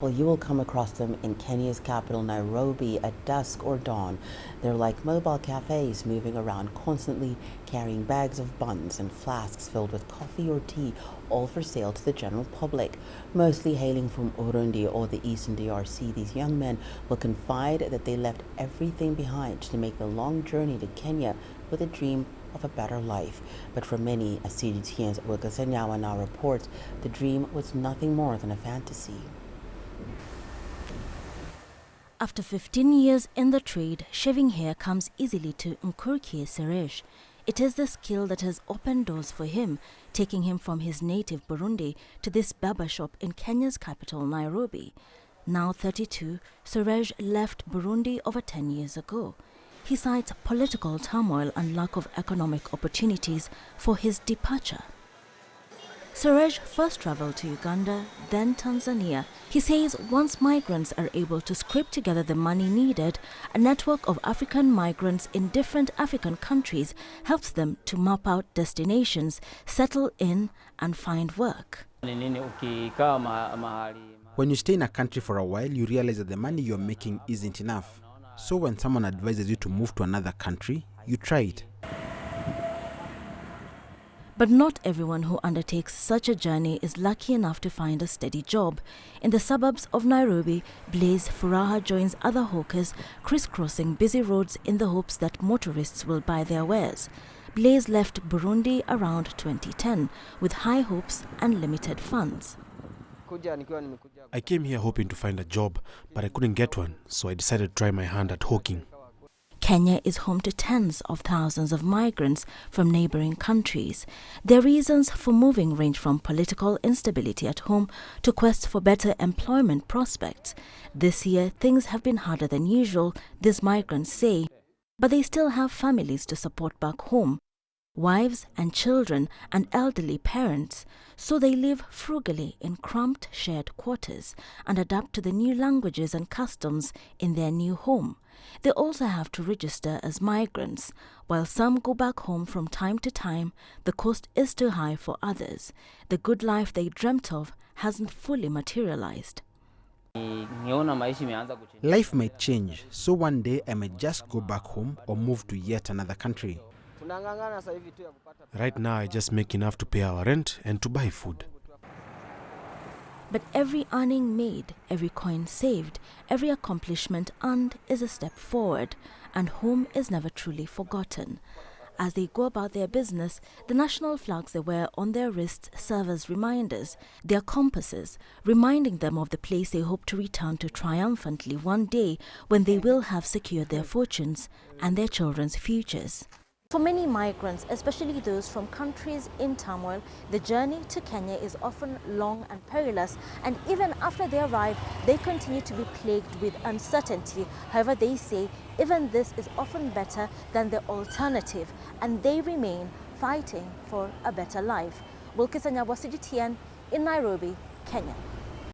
Well, you will come across them in Kenya's capital, Nairobi, at dusk or dawn. They're like mobile cafes moving around constantly, carrying bags of buns and flasks filled with coffee or tea, all for sale to the general public. Mostly hailing from Burundi or the eastern DRC, these young men will confide that they left everything behind to make the long journey to Kenya with a dream of a better life. But for many, as CGTN's Wakasanyawa now reports, the dream was nothing more than a fantasy. After 15 years in the trade, shaving hair comes easily to Nkurkie Suresh. It is the skill that has opened doors for him, taking him from his native Burundi to this barber shop in Kenya's capital, Nairobi. Now 32, Suresh left Burundi over 10 years ago. He cites political turmoil and lack of economic opportunities for his departure. Suresh first traveled to Uganda, then Tanzania. He says once migrants are able to scrape together the money needed, a network of African migrants in different African countries helps them to map out destinations, settle in, and find work. When you stay in a country for a while, you realize that the money you're making isn't enough. So when someone advises you to move to another country, you try it. But not everyone who undertakes such a journey is lucky enough to find a steady job. In the suburbs of Nairobi, Blaise Furaha joins other hawkers, crisscrossing busy roads in the hopes that motorists will buy their wares. Blaise left Burundi around 2010 with high hopes and limited funds. I came here hoping to find a job, but I couldn't get one, so I decided to try my hand at hawking. Kenya is home to tens of thousands of migrants from neighboring countries. Their reasons for moving range from political instability at home to quest for better employment prospects. This year, things have been harder than usual, these migrants say, but they still have families to support back home, wives and children and elderly parents, so they live frugally in cramped shared quarters and adapt to the new languages and customs in their new home. They also have to register as migrants. While some go back home from time to time, the cost is too high for others. The good life they dreamt of hasn't fully materialized. Life might change, so one day I might just go back home or move to yet another country. Right now, I just make enough to pay our rent and to buy food. But every earning made, every coin saved, every accomplishment earned is a step forward, and home is never truly forgotten. As they go about their business, the national flags they wear on their wrists serve as reminders. They are compasses, reminding them of the place they hope to return to triumphantly one day when they will have secured their fortunes and their children's futures. For many migrants, especially those from countries in turmoil, the journey to Kenya is often long and perilous, and even after they arrive, they continue to be plagued with uncertainty. However, they say even this is often better than the alternative, and they remain fighting for a better life. Wilkis Anyawa, CGTN in Nairobi, Kenya.